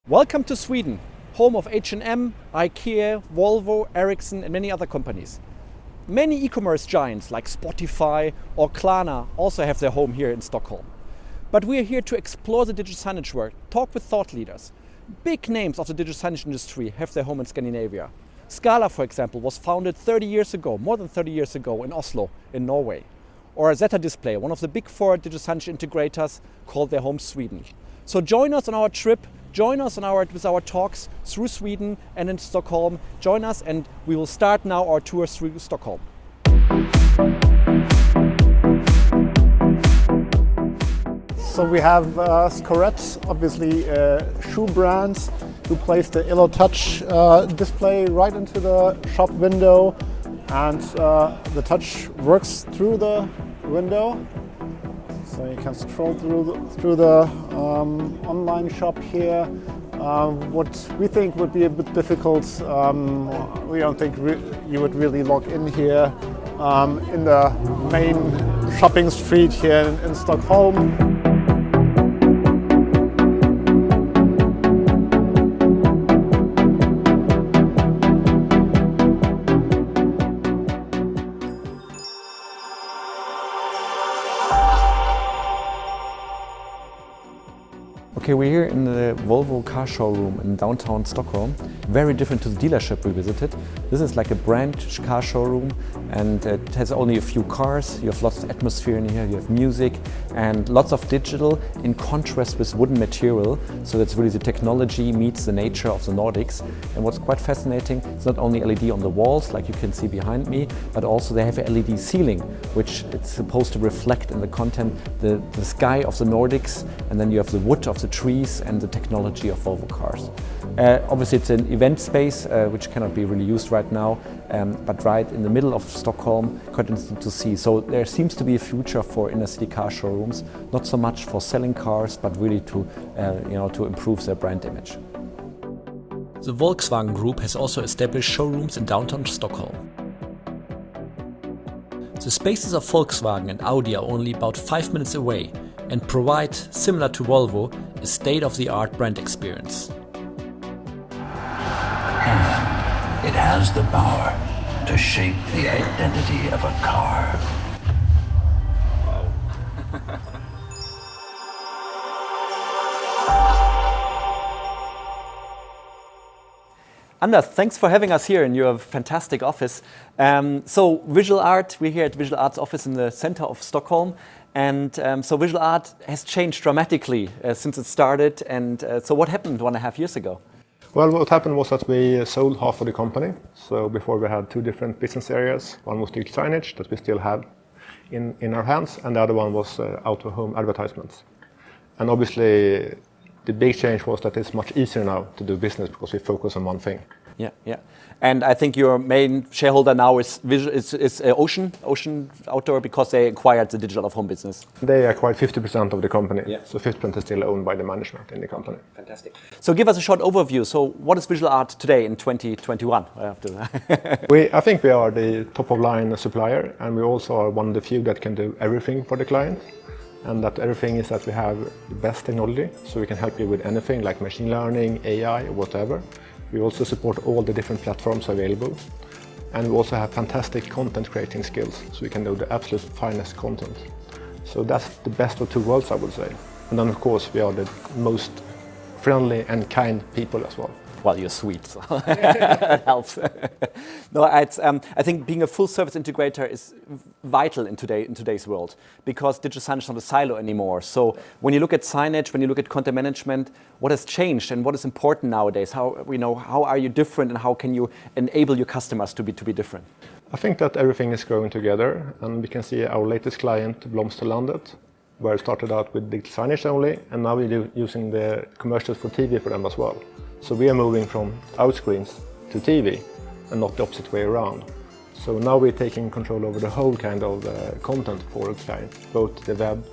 Welcome to Sweden, home of H&M, IKEA, Volvo, Ericsson and many other companies. Many e-commerce giants like Spotify or Klarna also have their home here in Stockholm. But we are here to explore the digital signage world, talk with thought leaders. Big names of the digital signage industry have their home in Scandinavia. Scala, for example, was founded 30 years ago, more than 30 years ago in Oslo, in Norway. Or Zeta Display, one of the big four digital signage integrators, called their home Sweden. So join us on our trip. Join us with our talks through Sweden and in Stockholm. Join us and we will start now our tour through Stockholm. So we have Scorette, obviously shoe brands, who placed the Illo Touch display right into the shop window, and the touch works through the window. So you can scroll through the online shop here. What we think would be a bit difficult, we don't think you would really log in here in the main shopping street here in Stockholm. Okay, we're here in the Volvo car showroom in downtown Stockholm. Very different to the dealership we visited. This is like a brand car showroom and it has only a few cars. You have lots of atmosphere in here, you have music and lots of digital in contrast with wooden material. So that's really the technology meets the nature of the Nordics. And what's quite fascinating, it's not only LED on the walls like you can see behind me, but also they have a LED ceiling, which it's supposed to reflect in the content the sky of the Nordics, and then you have the wood of the trees and the technology of Volvo cars. Obviously it's an event space which cannot be really used right now, but right in the middle of Stockholm, quite interesting to see. So there seems to be a future for Innercity Car Showrooms, not so much for selling cars, but really to improve their brand image. The Volkswagen Group has also established showrooms in downtown Stockholm. The spaces of Volkswagen and Audi are only about 5 minutes away and provide, similar to Volvo, a state-of-the-art brand experience. It has the power to shape the identity of a car. Anders, thanks for having us here in your fantastic office. So visual art, we're here at Visual Art's office in the center of Stockholm. And so visual art has changed dramatically since it started. And so what happened 1.5 years ago? Well, what happened was that we sold half of the company. So before we had two different business areas. One was digital signage that we still have in our hands, and the other one was out-of-home advertisements. And obviously the big change was that it's much easier now to do business because we focus on one thing. Yeah. And I think your main shareholder now is Ocean Outdoor, because they acquired the digital of-home business. They acquired 50% of the company, so 50% is still owned by the management in the company. Fantastic. So give us a short overview. So what is visual art today in 2021? I think we are the top-of-line supplier, and we also are one of the few that can do everything for the client. And that everything is that we have the best technology, so we can help you with anything like machine learning, AI, or whatever. We also support all the different platforms available. And we also have fantastic content creating skills, so we can do the absolute finest content. So that's the best of two worlds, I would say. And then of course we are the most friendly and kind people as well. Well, you're sweet, so that helps. No, I think being a full-service integrator is vital in today's world, because digital signage is not a silo anymore. So when you look at signage, when you look at content management, what has changed and what is important nowadays? How are you different, and how can you enable your customers to be different? I think that everything is growing together, and we can see our latest client, Blomsterlandet, where it started out with digital signage only, and now we're using the commercials for TV for them as well. So we are moving from outscreens to TV and not the opposite way around. So now we're taking control over the whole kind of content for a client, both the web,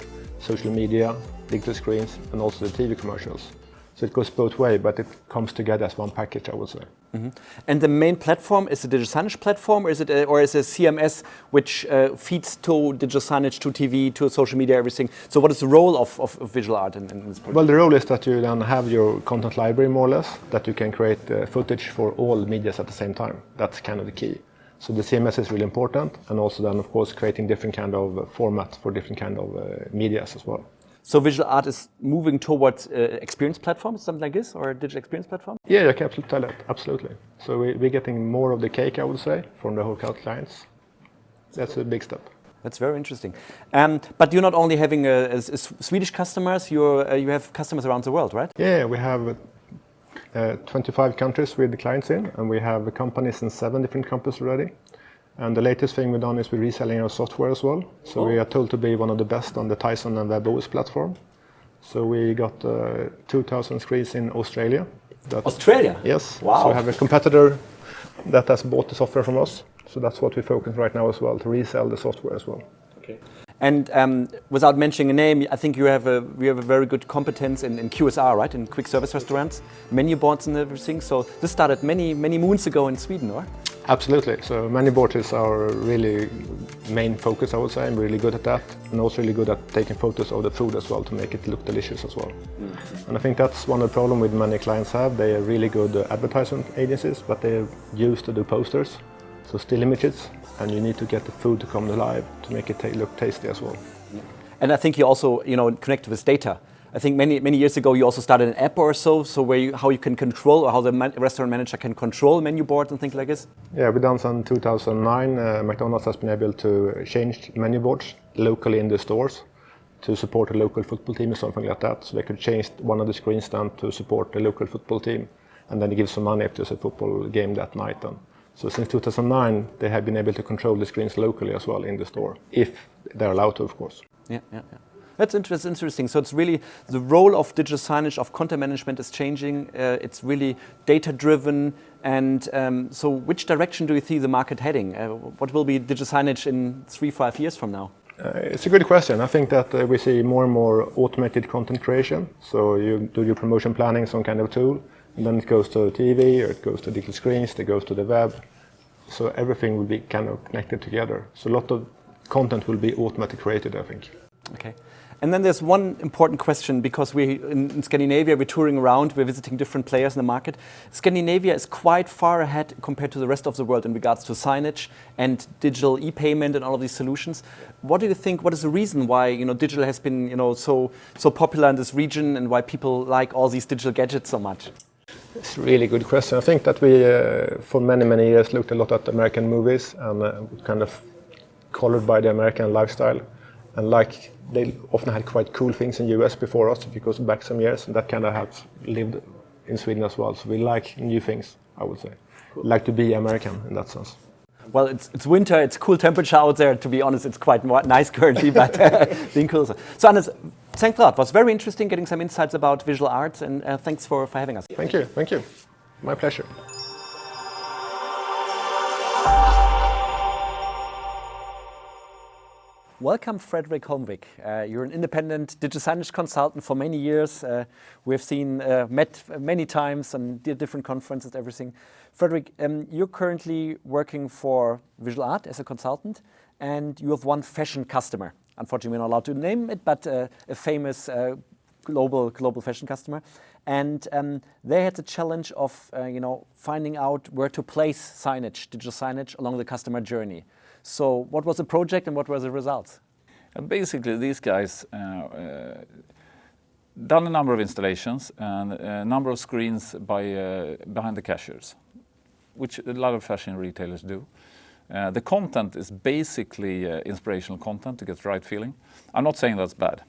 social media, digital screens and also the TV commercials. So it goes both ways, but it comes together as one package, I would say. And the main platform is the digital signage platform, or is it a CMS which feeds to digital signage, to TV, to social media, everything? So what is the role of visual art in this project? Well, the role is that you then have your content library more or less, that you can create footage for all medias at the same time. That's kind of the key. So the CMS is really important, and also then of course creating different kind of format for different kind of medias as well. So visual art is moving towards experience platforms, something like this, or a digital experience platform? Yeah, you can absolutely tell that, absolutely. So we're getting more of the cake, I would say, from the whole clients. That's a big step. That's very interesting. But you're not only having Swedish customers, you have customers around the world, right? Yeah, we have 25 countries with the clients in, and we have companies in 7 different countries already. And the latest thing we've done is we're reselling our software as well. So we are told to be one of the best on the Tyson and WebOS platform. So we got 2,000 screens in Australia. Australia? Yes. Wow. So we have a competitor that has bought the software from us. So that's what we focus right now as well, to resell the software as well. Okay. And without mentioning a name, I think you have a very good competence in QSR, right? In quick service restaurants, menu boards and everything. So this started many moons ago in Sweden, or? Absolutely. So menu boards is our really main focus, I would say. I'm really good at that, and also really good at taking photos of the food as well to make it look delicious as well. Mm-hmm. And I think that's one of the problems with many clients have. They are really good advertisement agencies, but they're used to do posters, so still images, and you need to get the food to come alive to make it look tasty as well. Yeah. And I think you also, connect with data. I think many years ago you also started an app or so how you can control, or how the restaurant manager can control menu boards and things like this. Yeah, we've done some 2009. McDonald's has been able to change menu boards locally in the stores to support a local football team or something like that. So they could change one of the screens down to support the local football team, and then they give some money if there's a football game that night. So since 2009, they have been able to control the screens locally as well in the store, if they're allowed to, of course. Yeah. That's interesting. So it's really the role of digital signage, of content management is changing. It's really data-driven. And so which direction do you see the market heading? What will be digital signage in 3-5 years from now? It's a good question. I think that we see more and more automated content creation. So you do your promotion planning, some kind of tool, and then it goes to TV, or it goes to digital screens, it goes to the web. So everything will be kind of connected together. So a lot of content will be automatically created, I think. Okay. And then there's one important question, because in Scandinavia, we're touring around, we're visiting different players in the market. Scandinavia is quite far ahead compared to the rest of the world in regards to signage and digital e-payment and all of these solutions. What do you think, what is the reason why digital has been so popular in this region, and why people like all these digital gadgets so much? It's a really good question. I think that we, for many years, looked a lot at American movies and kind of colored by the American lifestyle. And they often had quite cool things in the US before us, if you go back some years, and that kind of has lived in Sweden as well. So we like new things, I would say. Cool. Like to be American in that sense. Well, it's winter, it's cool temperature out there. To be honest, it's quite nice currently, but being cool. So Anders, thanks a lot. It was very interesting getting some insights about visual arts, and thanks for having us. Thank you. My pleasure. Welcome, Fredrik Holmvik. You're an independent digital signage consultant for many years. We've met many times on different conferences, everything. Fredrik, you're currently working for visual art as a consultant, and you have one fashion customer. Unfortunately, we're not allowed to name it, but a famous global fashion customer. And they had the challenge of finding out where to place signage, digital signage, along the customer journey. So what was the project and what were the results? Basically, these guys done a number of installations and a number of screens behind the cashiers, which a lot of fashion retailers do. The content is basically inspirational content to get the right feeling. I'm not saying that's bad,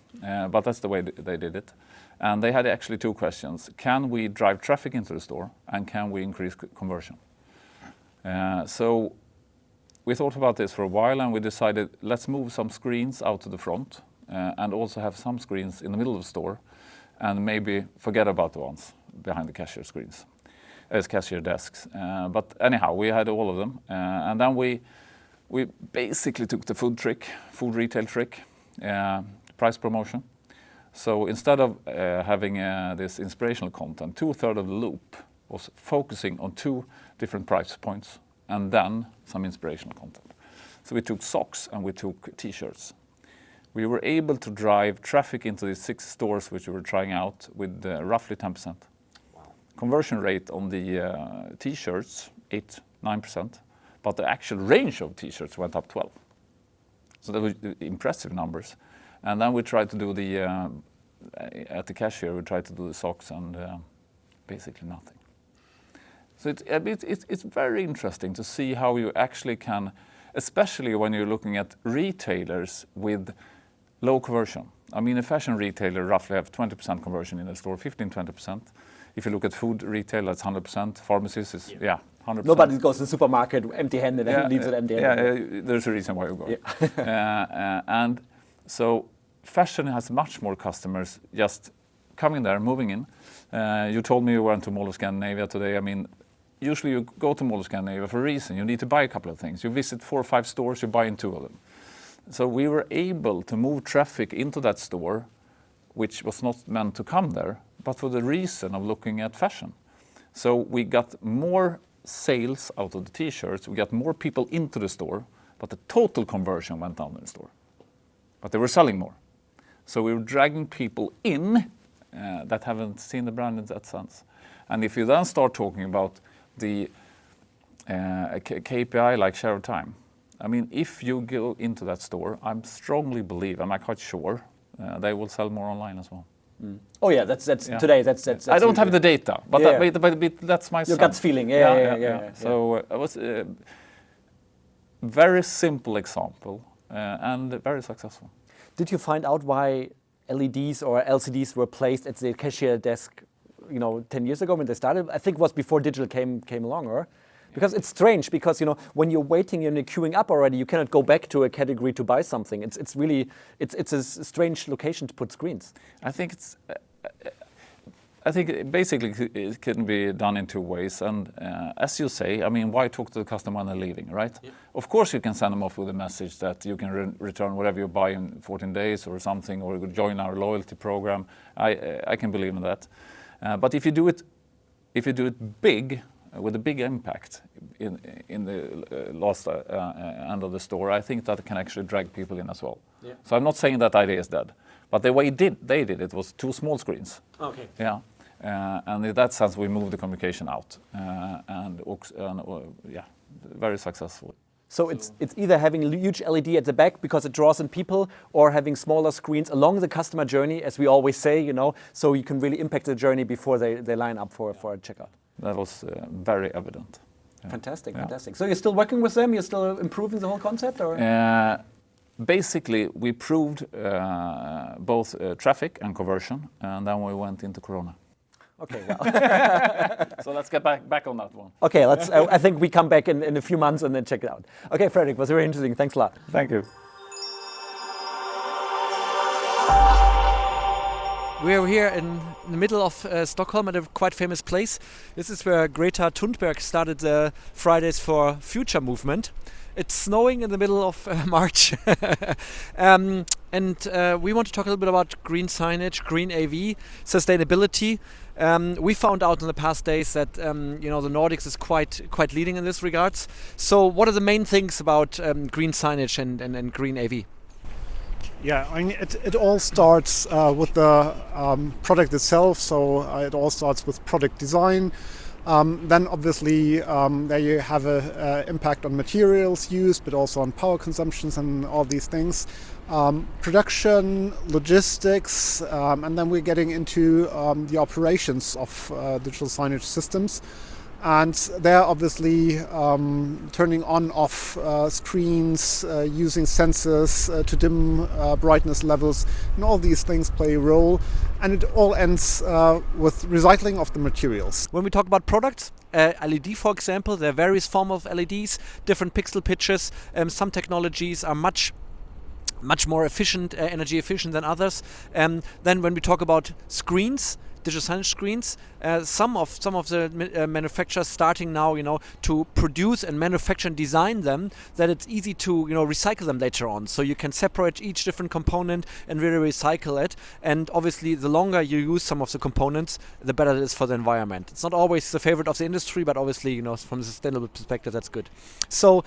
but that's the way they did it. And they had actually 2 questions. Can we drive traffic into the store, and can we increase conversion? So we thought about this for a while, and we decided let's move some screens out to the front and also have some screens in the middle of the store, and maybe forget about the ones behind the cashier screens, as cashier desks. But anyhow, we had all of them, and then we basically took the food retail trick, price promotion. So instead of having this inspirational content, 2/3 of the loop was focusing on 2 different price points and then some inspirational content. So we took socks and we took t-shirts. We were able to drive traffic into the 6 stores which we were trying out with roughly 10%. Wow. Conversion rate on the t-shirts, 8-9%, but the actual range of t-shirts went up 12. So that was impressive numbers. And then we tried to do at the cashier, we tried to do the socks and basically nothing. So it's very interesting to see how you actually can, especially when you're looking at retailers with low conversion. I mean, a fashion retailer roughly have 20% conversion in the store, 15-20%. If you look at food retail, that's 100%. Pharmacies is 100%. Nobody goes to the supermarket empty-handed and leaves it empty-handed. Yeah, there's a reason why you go. Yeah. And so fashion has much more customers just coming there, moving in. You told me you went to Mall of Scandinavia today. I mean, usually you go to Mall of Scandinavia for a reason. You need to buy a couple of things. You visit 4 or 5 stores, you buy in 2 of them. So we were able to move traffic into that store, which was not meant to come there, but for the reason of looking at fashion. So we got more sales out of the t-shirts, we got more people into the store, but the total conversion went down in the store. But they were selling more. So we were dragging people in that haven't seen the brand in that sense. And if you then start talking about the KPI like share of time, I mean, if you go into that store, I strongly believe, I'm quite sure, they will sell more online as well. Mm. Oh yeah, that's today. That's I don't have the data, but, but that's my your gut feeling. Yeah. So it was a very simple example and very successful. Did you find out why LEDs or LCDs were placed at the cashier desk, 10 years ago when they started? I think it was before digital came along, or? Because it's strange, because when you're waiting and you're queuing up already, you cannot go back to a category to buy something. It's really a strange location to put screens. I think basically it can be done in 2 ways. And as you say, I mean, why talk to the customer when they're leaving, right? Yeah. Of course, you can send them off with a message that you can return whatever you buy in 14 days or something, or join our loyalty program. I can believe in that. But if you do it big, with a big impact in the last end of the store, I think that can actually drag people in as well. Yeah. So I'm not saying that idea is dead, but the way they did it was 2 small screens. Okay. Yeah, and in that sense, we moved the communication out, very successful. So it's either having a huge LED at the back because it draws in people, or having smaller screens along the customer journey, as we always say, so you can really impact the journey before they line up for a checkout. That was very evident. Yeah. Fantastic. So you're still working with them? You're still improving the whole concept, or? Basically, we proved both traffic and conversion, and then we went into Corona. Okay, well. So let's get back on that one. Okay, let's. I think we come back in a few months and then check it out. Okay, Fredrik, was very interesting. Thanks a lot. Thank you. We are here in the middle of Stockholm at a quite famous place. This is where Greta Thunberg started the Fridays for Future movement. It's snowing in the middle of March. And we want to talk a little bit about green signage, green AV, sustainability. We found out in the past days that the Nordics is quite leading in this regards. So what are the main things about green signage and green AV? Yeah, I mean, it all starts with the product itself. So it all starts with product design. Then obviously there you have an impact on materials used, but also on power consumptions and all these things. Production, logistics, and then we're getting into the operations of digital signage systems. And they're obviously turning on off screens, using sensors to dim brightness levels, and all these things play a role. And it all ends with recycling of the materials. When we talk about products, LED, for example, there are various forms of LEDs, different pixel pitches. Some technologies are much more efficient, energy efficient than others. Then when we talk about screens, digital signage screens. Some of the manufacturers starting now, to produce and manufacture and design them, that it's easy to, recycle them later on. So you can separate each different component and really recycle it. And obviously, the longer you use some of the components, the better it is for the environment. It's not always the favorite of the industry, but obviously, from a sustainable perspective, that's good. So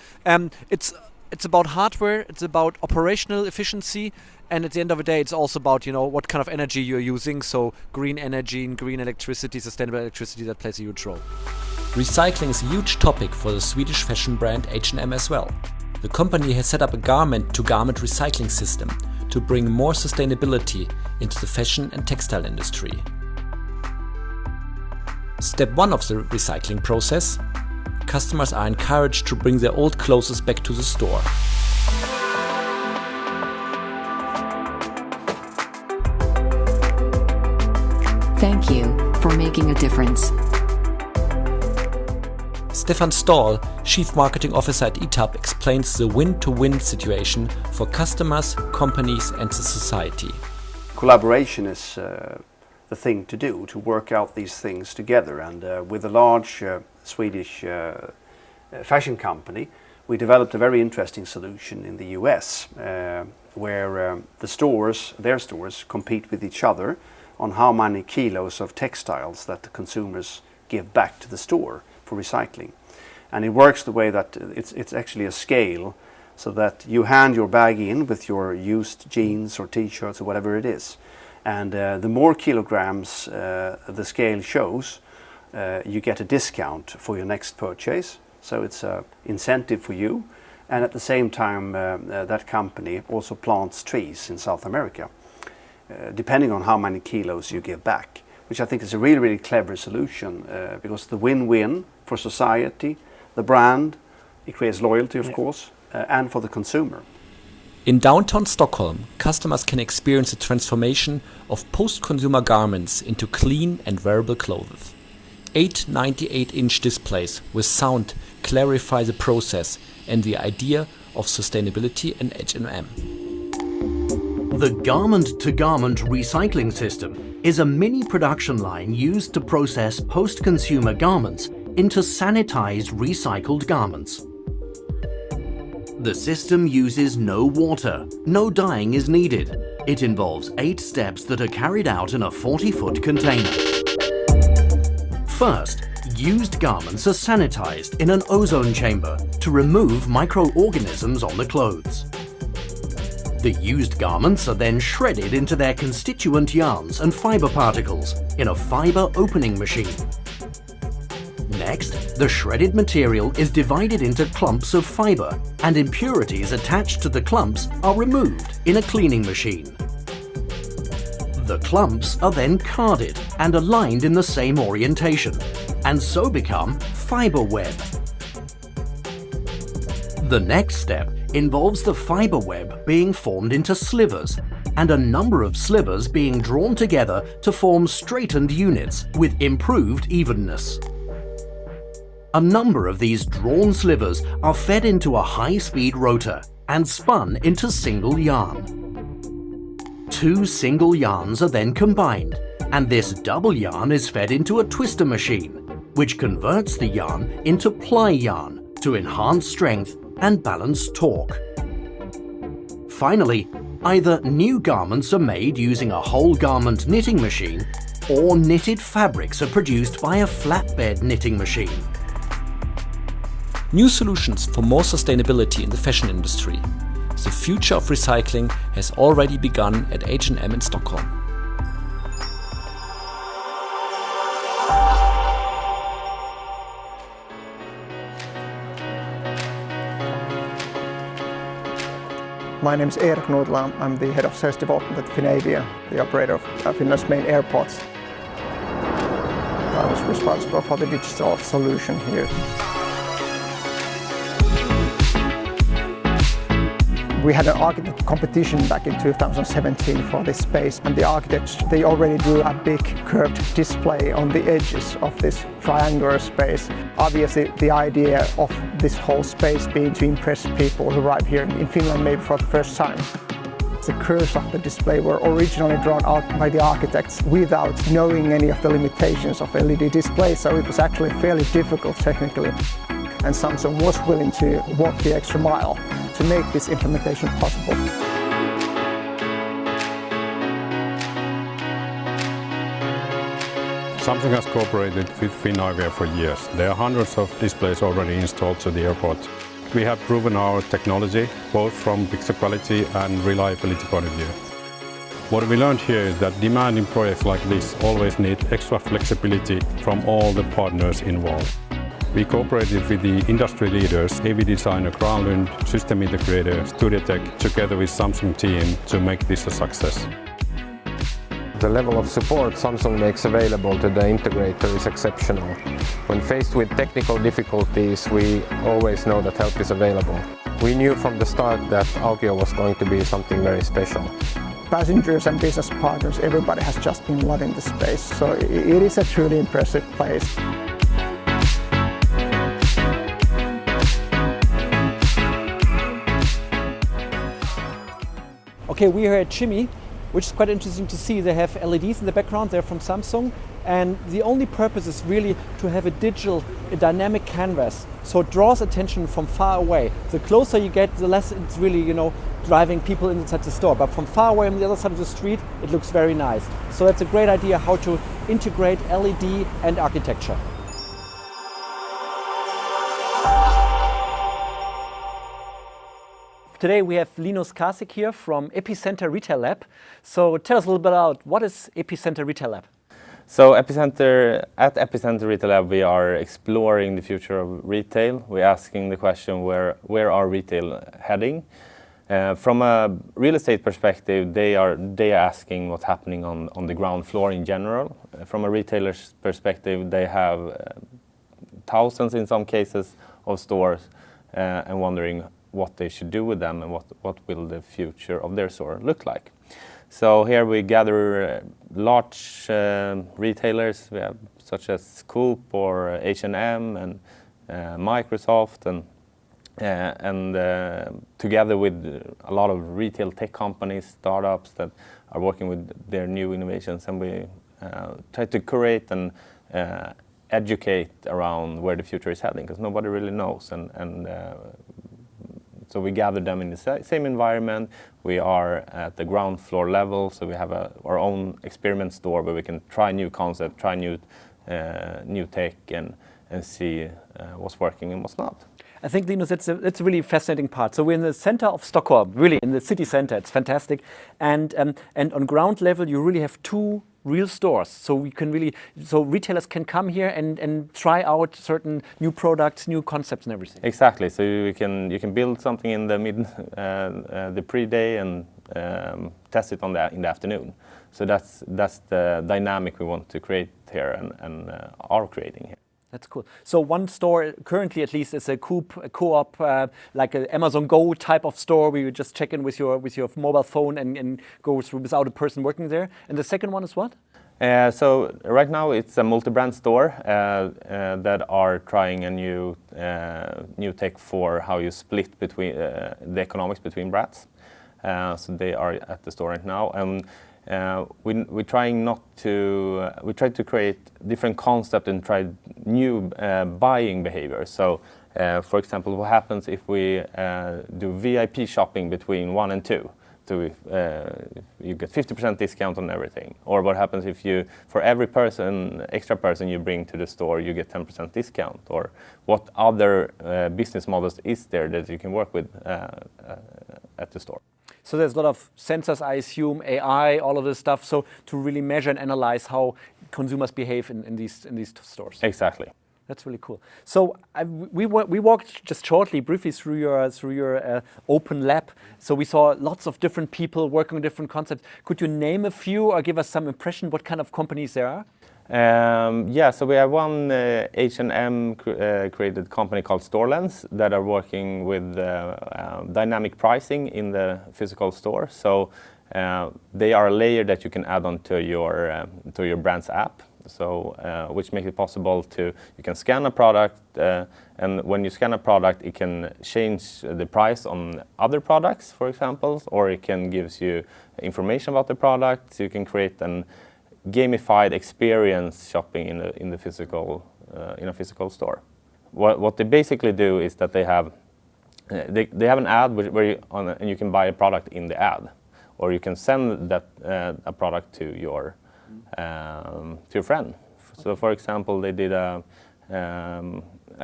it's about hardware, it's about operational efficiency, and at the end of the day, it's also about, what kind of energy you're using. So green energy and green electricity, sustainable electricity, that plays a huge role. Recycling is a huge topic for the Swedish fashion brand H&M as well. The company has set up a garment-to-garment recycling system to bring more sustainability into the fashion and textile industry. Step 1 of the recycling process: customers are encouraged to bring their old clothes back to the store. Thank you for making a difference. Stefan Stahl, Chief Marketing Officer at ETAP, explains the win-to-win situation for customers, companies and the society. Collaboration is the thing to do, to work out these things together, and with a large Swedish fashion company, we developed a very interesting solution in the US where their stores compete with each other on how many kilos of textiles that the consumers give back to the store for recycling. And it works the way that it's actually a scale, so that you hand your bag in with your used jeans or t-shirts or whatever it is. And the more kilograms the scale shows, you get a discount for your next purchase. So it's an incentive for you. And at the same time, that company also plants trees in South America, depending on how many kilos you give back, which I think is a really, really clever solution, because the win-win for society, the brand, it creates loyalty, of course, and for the consumer. In downtown Stockholm, customers can experience the transformation of post-consumer garments into clean and wearable clothes. 8 98-inch displays with sound clarify the process and the idea of sustainability in H&M. The garment-to-garment recycling system is a mini production line used to process post-consumer garments into sanitized recycled garments. The system uses no water, no dyeing is needed. It involves 8 steps that are carried out in a 40-foot container. First, used garments are sanitized in an ozone chamber to remove microorganisms on the clothes. The used garments are then shredded into their constituent yarns and fiber particles in a fiber opening machine. Next, the shredded material is divided into clumps of fiber, and impurities attached to the clumps are removed in a cleaning machine. The clumps are then carded and aligned in the same orientation, and so become fiber web. The next step involves the fiber web being formed into slivers, and a number of slivers being drawn together to form straightened units with improved evenness. A number of these drawn slivers are fed into a high-speed rotor and spun into single yarn. 2 single yarns are then combined, and this double yarn is fed into a twister machine, which converts the yarn into ply yarn to enhance strength and balance torque. Finally, either new garments are made using a whole garment knitting machine, or knitted fabrics are produced by a flatbed knitting machine. New solutions for more sustainability in the fashion industry. The future of recycling has already begun at H&M in Stockholm. My name is Erik Nordla. I'm the head of sales development at Scandinavia, the operator of Finland's main airports. I was responsible for the digital solution here. We had an architect competition back in 2017 for this space, and the architects, they already drew a big curved display on the edges of this triangular space. Obviously, the idea of this whole space being to impress people who arrive here in Finland maybe for the first time. the curves of the display were originally drawn out by the architects without knowing any of the limitations of LED displays, so it was actually fairly difficult technically. And Samsung was willing to walk the extra mile to make this implementation possible. Samsung has cooperated with Scandinavia for years. There are hundreds of displays already installed to the airport. We have proven our technology, both from picture quality and reliability point of view. What we learned here is that demanding projects like this always need extra flexibility from all the partners involved. We cooperated with the industry leaders, AV designer Granlund, system integrator Studiotech, together with Samsung team to make this a success. The level of support Samsung makes available to the integrator is exceptional. When faced with technical difficulties, we always know that help is available. We knew from the start that Augio was going to be something very special. Passengers and business partners, everybody has just been loving the space, so it is a truly impressive place. Okay, we're here at Rejmes, which is quite interesting to see. They have LEDs in the background, they're from Samsung, and the only purpose is really to have a dynamic canvas, so it draws attention from far away. The closer you get, the less it's really, driving people inside the store, but from far away on the other side of the street, it looks very nice. So that's a great idea how to integrate LED and architecture. Today we have Linus Kasik here from Epicenter Retail Lab. So tell us a little bit about what is Epicenter Retail Lab? So at Epicenter Retail Lab we are exploring the future of retail. We're asking the question where are retail heading? From a real estate perspective, they are asking what's happening on the ground floor in general. From a retailer's perspective, they have thousands in some cases of stores and wondering what they should do with them and what will the future of their store look like. So here we gather large retailers, we have such as Coop or H&M and Microsoft, and together with a lot of retail tech companies, startups that are working with their new innovations, and we try to curate and educate around where the future is heading, because nobody really knows. So we gather them in the same environment. We are at the ground floor level, so we have our own experiment store where we can try new concepts, try new tech, and see what's working and what's not. I think, Linus, that's a really fascinating part. So we're in the center of Stockholm, really in the city center. It's fantastic, and on ground level you really have two real stores. So retailers can come here and try out certain new products, new concepts, and everything. Exactly. So you can build something in the pre-day and test it in the afternoon. So that's the dynamic we want to create here and are creating here. That's cool. So one store currently, at least, is a Coop, a co-op, like an Amazon Go type of store where you just check in with your mobile phone and go through without a person working there. And the second one is what? So right now it's a multi-brand store that are trying a new tech for how you split between the economics between brands. So they are at the store right now. We try to create different concepts and try new buying behaviors. So, for example, what happens if we do VIP shopping between 1 and 2? So you get 50% discount on everything. Or what happens if for every extra person you bring to the store, you get 10% discount? Or what other business models is there that you can work with at the store? So there's a lot of sensors, I assume, AI, all of this stuff, so to really measure and analyze how consumers behave in these stores. Exactly. That's really cool. So we walked just shortly, briefly through your open lab. So we saw lots of different people working on different concepts. Could you name a few or give us some impression what kind of companies there are? So we have one H&M created company called StoreLens that are working with dynamic pricing in the physical store. So they are a layer that you can add on to your brand's app. So, which makes it possible you can scan a product, and when you scan a product, it can change the price on other products, for example, or it can gives you information about the product. So you can create an gamified experience shopping in a physical store. What they basically do is that they have an ad and you can buy a product in the ad, or you can send that a product to your friend. So, for example, they did a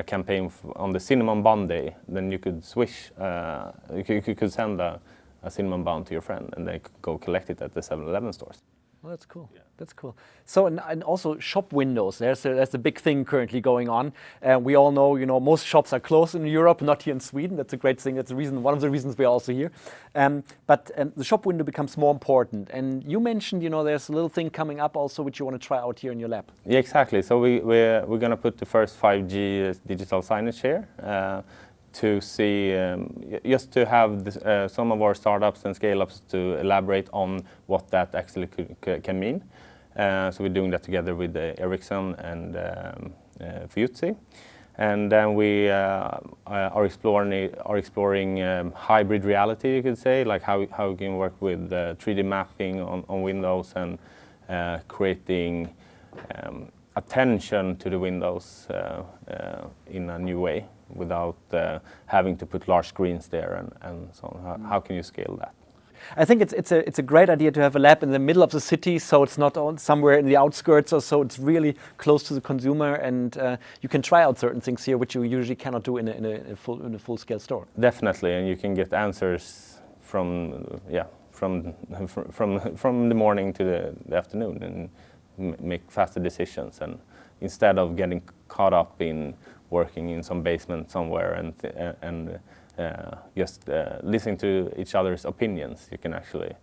campaign on the cinnamon bun day. Then you could switch. You could send a cinnamon bun to your friend, and they could go collect it at the 7-Eleven stores. Well, that's cool. Yeah. That's cool. So, and also shop windows. There's a big thing currently going on. We all know, most shops are closed in Europe, not here in Sweden. That's a great thing. That's one of the reasons we're also here. But the shop window becomes more important. And you mentioned, there's a little thing coming up also, which you want to try out here in your lab. Yeah, exactly. So we're going to put the first 5G digital signage here. To see, just to have some of our startups and scale-ups to elaborate on what that actually can mean. So we're doing that together with Ericsson and Fujitsu. And then we are exploring hybrid reality, you could say, like how we can work with 3D mapping on windows and creating attention to the windows in a new way, without having to put large screens there and so on. How can you scale that? I think it's a great idea to have a lab in the middle of the city, so it's not somewhere in the outskirts or so. It's really close to the consumer, and you can try out certain things here, which you usually cannot do in a full-scale store. Definitely, and you can get answers from the morning to the afternoon, and make faster decisions, and instead of getting caught up in working in some basement somewhere and just listening to each other's opinions, you can actually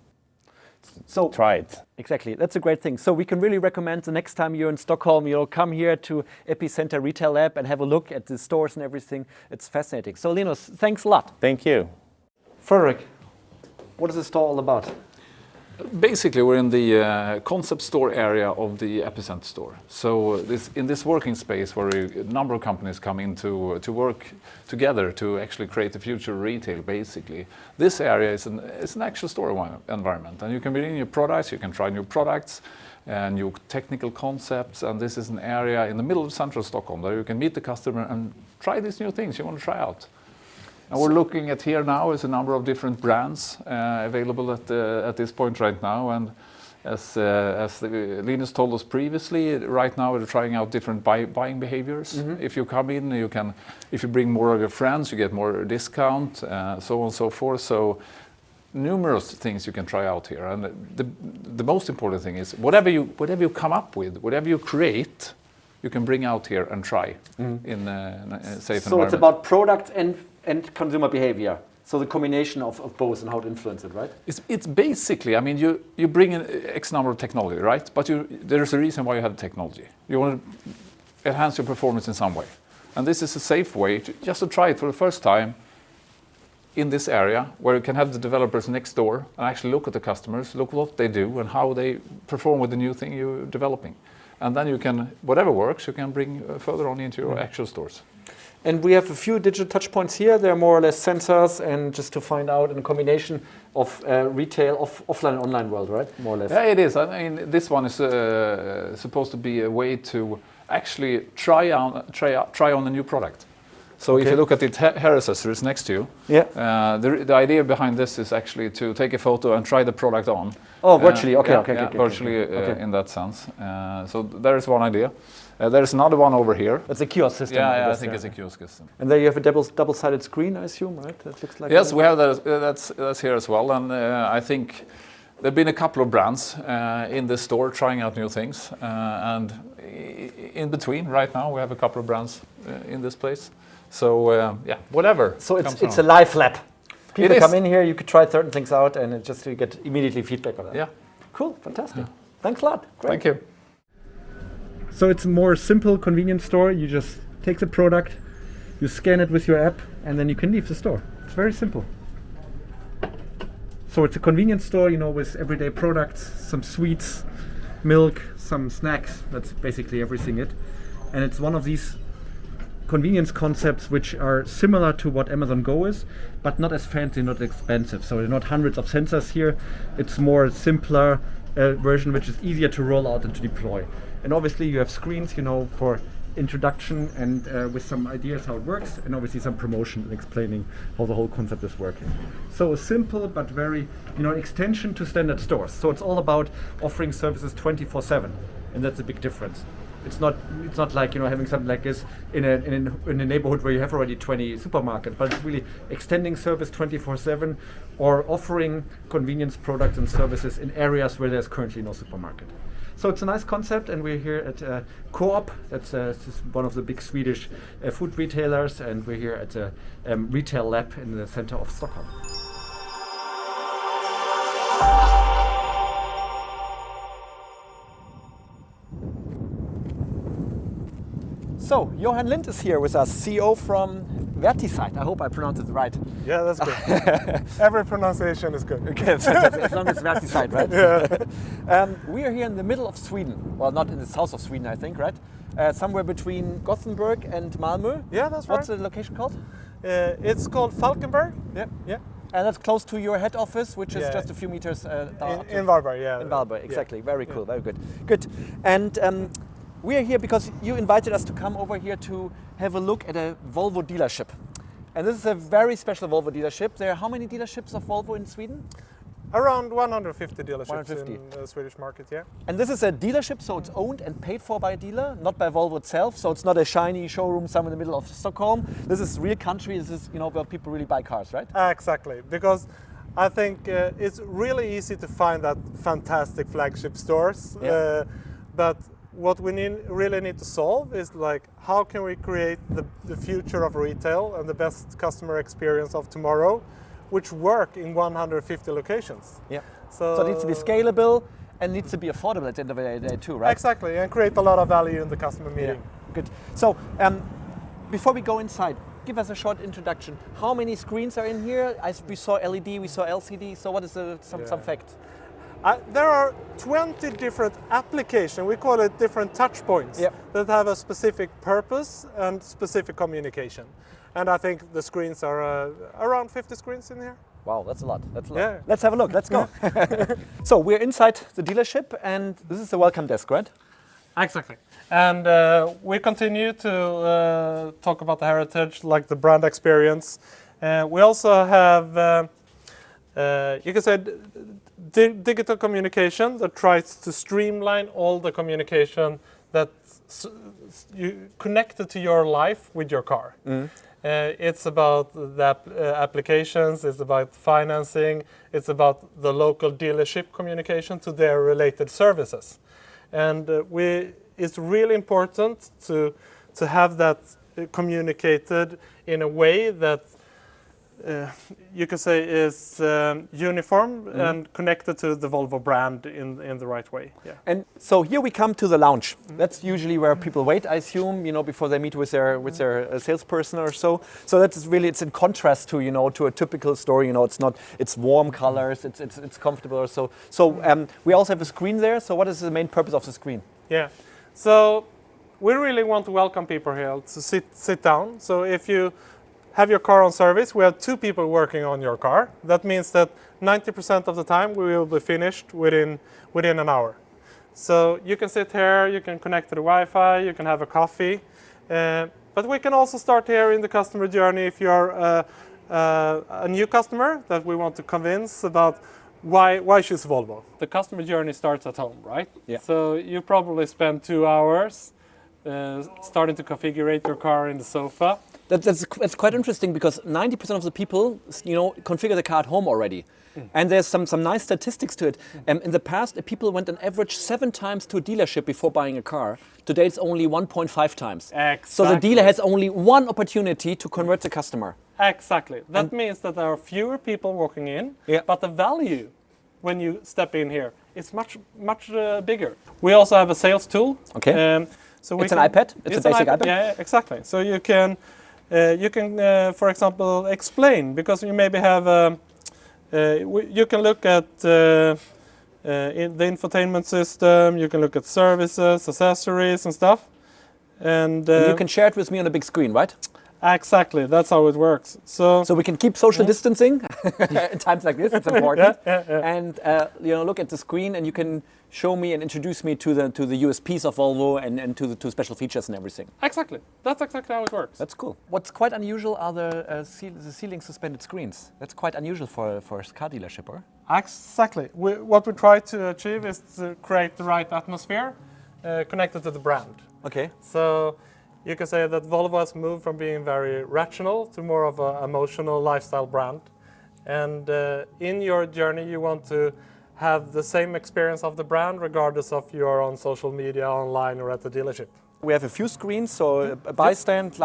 try it. Exactly, that's a great thing. So we can really recommend the next time you're in Stockholm, come here to Epicenter Retail Lab and have a look at the stores and everything. It's fascinating. So Linus, thanks a lot. Thank you. Frederick, what is the store all about? Basically, we're in the concept store area of the Epicenter store. So in this working space where a number of companies come in to work together to actually create the future retail, basically. This area is an actual store environment. And you can bring in your products, you can try new products, and new technical concepts. And this is an area in the middle of central Stockholm where you can meet the customer and try these new things you want to try out. And we're looking at here now is a number of different brands available at this point right now. And as Linus told us previously, right now we're trying out different buying behaviors. Mm-hmm. If you come in, if you bring more of your friends, you get more discount, so on and so forth. So numerous things you can try out here. And the most important thing is whatever you come up with, whatever you create, you can bring out here and try in a safe environment. So it's about product and consumer behavior. So the combination of both and how to influence it, right? It's basically, I mean, you bring in X number of technology, right? But there's a reason why you have technology. You want to enhance your performance in some way. And this is a safe way just to try it for the first time in this area where you can have the developers next door and actually look at the customers, look what they do and how they perform with the new thing you're developing. And then you can, whatever works, you can bring further on into your actual stores. And we have a few digital touch points here. They're more or less sensors, and just to find out in a combination of retail, offline and online world, right? More or less. Yeah, it is. I mean, this one is supposed to be a way to actually try on a new product. So if you look at the hair accessories next to you, the idea behind this is actually to take a photo and try the product on. Oh, virtually, virtually in that sense. So there is one idea. There's another one over here. It's a kiosk system. Yeah, I think it's a kiosk system. And there you have a double-sided screen, I assume, right? That looks like. Yes, we have that. That's here as well. And I think there've been a couple of brands in this store trying out new things. And in between, right now, we have a couple of brands in this place. So whatever. So it's a live lab. People come in here, you could try certain things out, and you get immediately feedback on that. Yeah. Cool, fantastic. Thanks a lot. Great. Thank you. So it's a more simple, convenient store. You just take the product, you scan it with your app, and then you can leave the store. It's very simple. So it's a convenience store, with everyday products, some sweets, milk, some snacks. That's basically everything and it's one of these convenience concepts which are similar to what Amazon Go is, but not as fancy, not expensive. So there are not hundreds of sensors here. It's more simpler version which is easier to roll out and to deploy. And obviously you have screens, for introduction and with some ideas how it works, and obviously some promotion and explaining how the whole concept is working. So a simple but very, extension to standard stores. So it's all about offering services 24/7, and that's a big difference. It's not like having something like this in a neighborhood where you have already 20 supermarkets, but it's really extending service 24/7 or offering convenience products and services in areas where there's currently no supermarket. So it's a nice concept, and we're here at Coop. That's one of the big Swedish food retailers, and we're here at a retail lab in the center of Stockholm. So, Johan Lind is here with us, CEO from Vertisite. I hope I pronounced it right. Yeah, that's good. Every pronunciation is good. Okay, so as long as it's Vertisite, right? Yeah. We are here in the middle of Sweden. Well, not in the south of Sweden, I think, right? Somewhere between Gothenburg and Malmö. Yeah, that's right. What's the location called? It's called Falkenberg. Yeah. Yeah. And that's close to your head office, which is just a few meters down. In Varberg, yeah. In Varberg, exactly. Yeah. Very cool, very good. Good. And we are here because you invited us to come over here to have a look at a Volvo dealership. And this is a very special Volvo dealership. There are how many dealerships of Volvo in Sweden? Around 150 dealerships 150. in the Swedish market, yeah. And this is a dealership, so it's owned and paid for by a dealer, not by Volvo itself. So it's not a shiny showroom somewhere in the middle of Stockholm. This is real country. This is, where people really buy cars, right? Exactly, because I think it's really easy to find that fantastic flagship stores. Yeah. But what we really need to solve is how can we create the future of retail and the best customer experience of tomorrow, which work in 150 locations. Yeah. So it needs to be scalable and needs to be affordable at the end of the day too, right? Exactly, and create a lot of value in the customer meeting. Yeah. Good. So before we go inside, give us a short introduction. How many screens are in here? We saw LED, we saw LCD. So what is some facts? There are 20 different applications, we call it different touch points, that have a specific purpose and specific communication. And I think the screens are around 50 screens in here. Wow, that's a lot. Yeah. Let's have a look, let's go. So we're inside the dealership and this is the welcome desk, right? Exactly. And we continue to talk about the heritage, like the brand experience. We also have, you can say, digital communication that tries to streamline all the communication that's connected to your life with your car. It's about the applications, it's about financing, it's about the local dealership communication to their related services. And it's really important to have that communicated in a way that you can say is uniform and connected to the Volvo brand in the right way. Yeah. And so here we come to the lounge. That's usually where people wait, I assume, before they meet with their salesperson or so. So that's really, it's in contrast to to a typical store. It's warm colors, it's comfortable or so. So we also have a screen there. So what is the main purpose of the screen? Yeah. So we really want to welcome people here to sit down. So if you have your car on service, we have 2 people working on your car. That means that 90% of the time we will be finished within an hour. So you can sit here, you can connect to the Wi-Fi, you can have a coffee. But we can also start here in the customer journey if you're a new customer that we want to convince about why choose Volvo. The customer journey starts at home, right? Yeah. So you probably spend 2 hours starting to configure your car in the sofa. That's quite interesting because 90% of the people, configure the car at home already. And there's some nice statistics to it. In the past, people went on average 7 times to a dealership before buying a car. Today, it's only 1.5 times. Exactly. So the dealer has only one opportunity to convert the customer. Exactly. That means that there are fewer people walking in, but the value when you step in here is much bigger. We also have a sales tool. Okay. So it's an iPad. It's a basic iPad. Yeah, exactly. So you can, for example, explain because you maybe have. You can look at in the infotainment system. You can look at services, accessories, and stuff. And you can share it with me on a big screen, right? Exactly, that's how it works. So we can keep social distancing in times like this. It's important. Yeah. And look at the screen, and you can show me and introduce me to the USPs of Volvo and to special features and everything. Exactly, that's exactly how it works. That's cool. What's quite unusual are the ceiling suspended screens. That's quite unusual for a car dealership, or? Exactly. What we try to achieve is to create the right atmosphere connected to the brand. Okay. So you can say that Volvo has moved from being very rational to more of an emotional lifestyle brand. And in your journey, you want to have the same experience of the brand regardless of you're on social media, online, or at the dealership. We have a few screens, so a buy stand,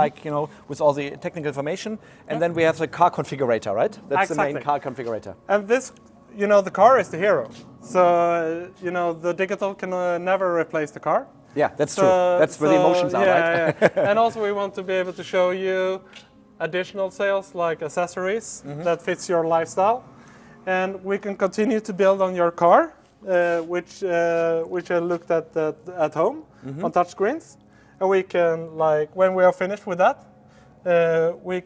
with all the technical information, and then we have the car configurator, right? That's exactly. the main car configurator. And this, the car is the hero. So, the digital can never replace the car. Yeah, that's true. That's where the emotions are, right? Yeah. And also we want to be able to show you additional sales like accessories that fits your lifestyle. And we can continue to build on your car, which I looked at home on touchscreens. And we can, when we are finished with that, we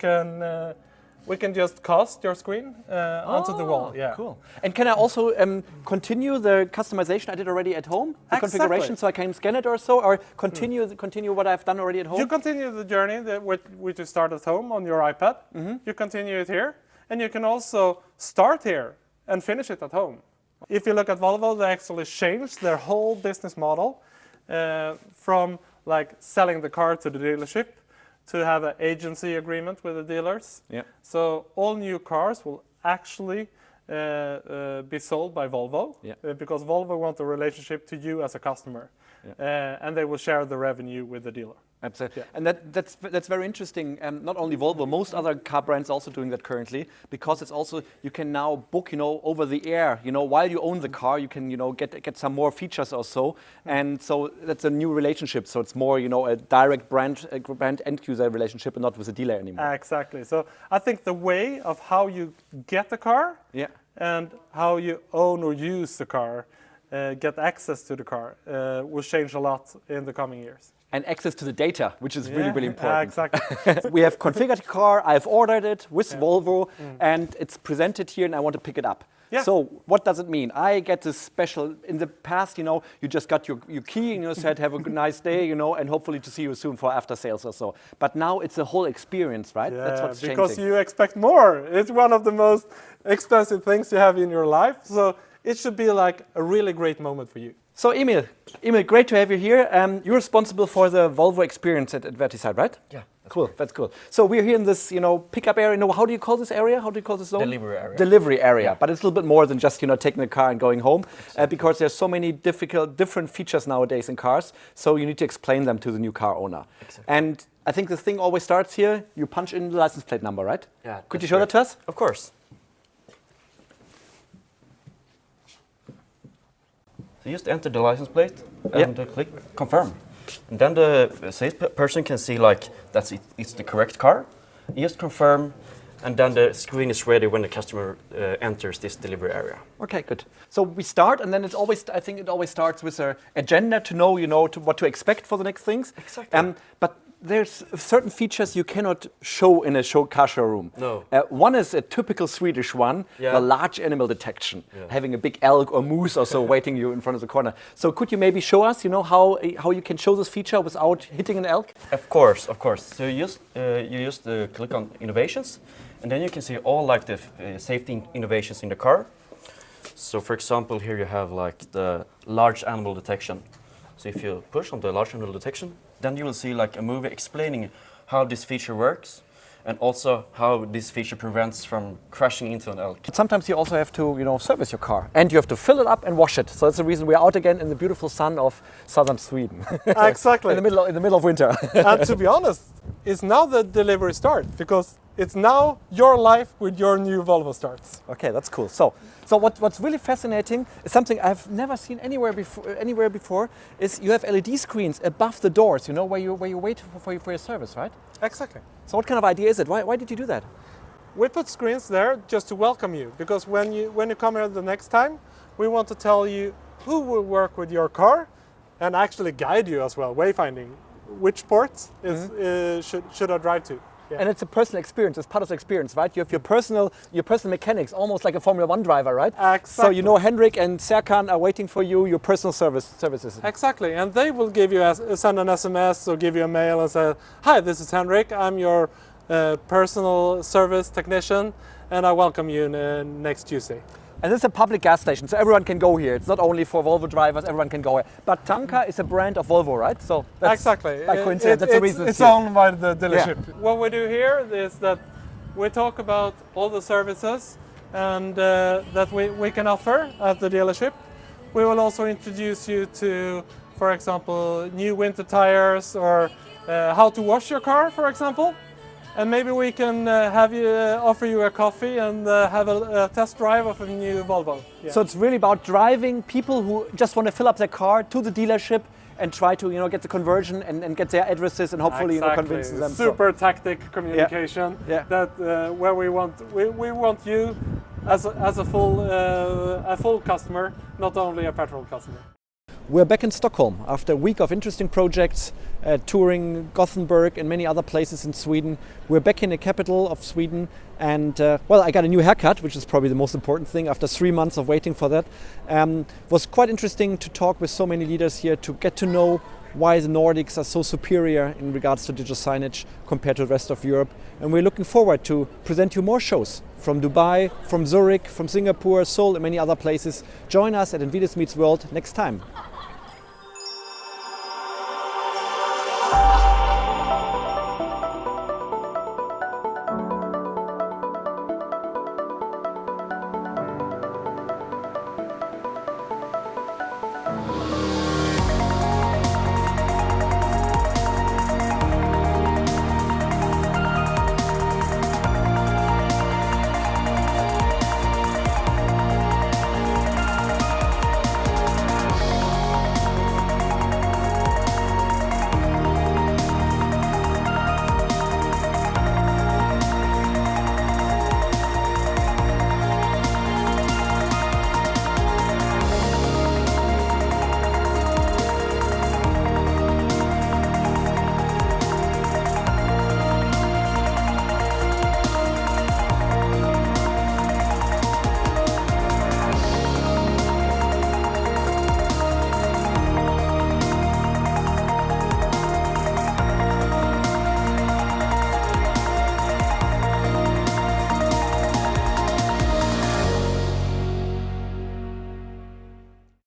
can just cast your screen onto the wall. Yeah. Cool. And can I also continue the customization I did already at home? The configuration, so I can scan it or so, or continue what I've done already at home? You continue the journey which you start at home on your iPad. You continue it here, and you can also start here and finish it at home. If you look at Volvo, they actually changed their whole business model from selling the car to the dealership to have an agency agreement with the dealers. Yeah. So all new cars will actually be sold by Volvo because Volvo wants a relationship to you as a customer. Yeah. And they will share the revenue with the dealer. Absolutely. Yeah. And that's very interesting. Not only Volvo, most other car brands are also doing that currently, because it's also, you can now book, over the air, while you own the car, you can, get some more features or so. And so that's a new relationship. So it's more, a direct brand end user relationship and not with a dealer anymore. Exactly. So I think the way of how you get the car and how you own or use the car, get access to the car, will change a lot in the coming years. And access to the data, which is really, really important. Exactly. We have configured the car, I've ordered it with Volvo, and it's presented here and I want to pick it up. Yeah. So what does it mean? I get this special, in the past, you just got your key and you said, have a nice day, and hopefully to see you soon for after sales or so. But now it's a whole experience, right? Yeah, that's what's because changing. You expect more. It's one of the most expensive things you have in your life. So it should be like a really great moment for you. So Emil, great to have you here. You're responsible for the Volvo experience at Vertiside, right? Yeah. Cool, that's cool. So we're here in this, pickup area. How do you call this area? How do you call this zone? Delivery area. Delivery area, but it's a little bit more than just, taking the car and going home, because there's so many different features nowadays in cars. So you need to explain them to the new car owner. Exactly. And I think the thing always starts here. You punch in the license plate number, right? Yeah. Could you show that to us? Of course. So just enter the license plate and click confirm. And then the salesperson can see it's the correct car. You just confirm, and then the screen is ready when the customer enters this delivery area. Okay, good. So we start, and then I think it always starts with an agenda to know, what to expect for the next things. Exactly. But there's certain features you cannot show in a car showroom. No. One is a typical Swedish one, the large animal detection, having a big elk or moose or so waiting you in front of the corner. So could you maybe show us, how you can show this feature without hitting an elk? Of course. So you just click on innovations, and then you can see all the safety innovations in the car. So for example, here you have the large animal detection. So if you push on the large animal detection, then you will see a movie explaining how this feature works and also how this feature prevents from crashing into an elk. Sometimes you also have to, service your car, and you have to fill it up and wash it. So that's the reason we're out again in the beautiful sun of southern Sweden. Exactly. in the middle of winter. And to be honest, it's now the delivery start, because it's now your life with your new Volvo starts. Okay, that's cool. So what's really fascinating is something I've never seen anywhere before. Is you have LED screens above the doors. Where you wait for your service, right? Exactly. So what kind of idea is it? Why did you do that? We put screens there just to welcome you, because when you come here the next time, we want to tell you who will work with your car and actually guide you as well, wayfinding which ports should I drive to. Yeah. And it's a personal experience. It's part of the experience, right? You have your personal mechanics, almost like a Formula One driver, right? Exactly. So you know Henrik and Serkan are waiting for you. Your personal services. Exactly, and they will give you send an SMS or give you a mail and say, "Hi, this is Henrik. I'm your personal service technician, and I welcome you next Tuesday." And this is a public gas station, so everyone can go here. It's not only for Volvo drivers, everyone can go here. But Tanka is a brand of Volvo, right? So that's exactly. By coincidence, that's the reason it's owned by the dealership. Yeah. What we do here is that we talk about all the services and that we can offer at the dealership. We will also introduce you to, for example, new winter tires or how to wash your car, for example. And maybe we can offer you a coffee and have a test drive of a new Volvo. Yeah. So it's really about driving people who just want to fill up their car to the dealership and try to get the conversion and get their addresses and hopefully convince them. Super tactic communication. Yeah. That where we want you as a full customer, not only a petrol customer. We're back in Stockholm after a week of interesting projects, touring Gothenburg and many other places in Sweden. We're back in the capital of Sweden and I got a new haircut, which is probably the most important thing after 3 months of waiting for that. Was quite interesting to talk with so many leaders here to get to know why the Nordics are so superior in regards to digital signage compared to the rest of Europe. And we're looking forward to present you more shows from Dubai, from Zurich, from Singapore, Seoul and many other places. Join us at invidisXworld next time.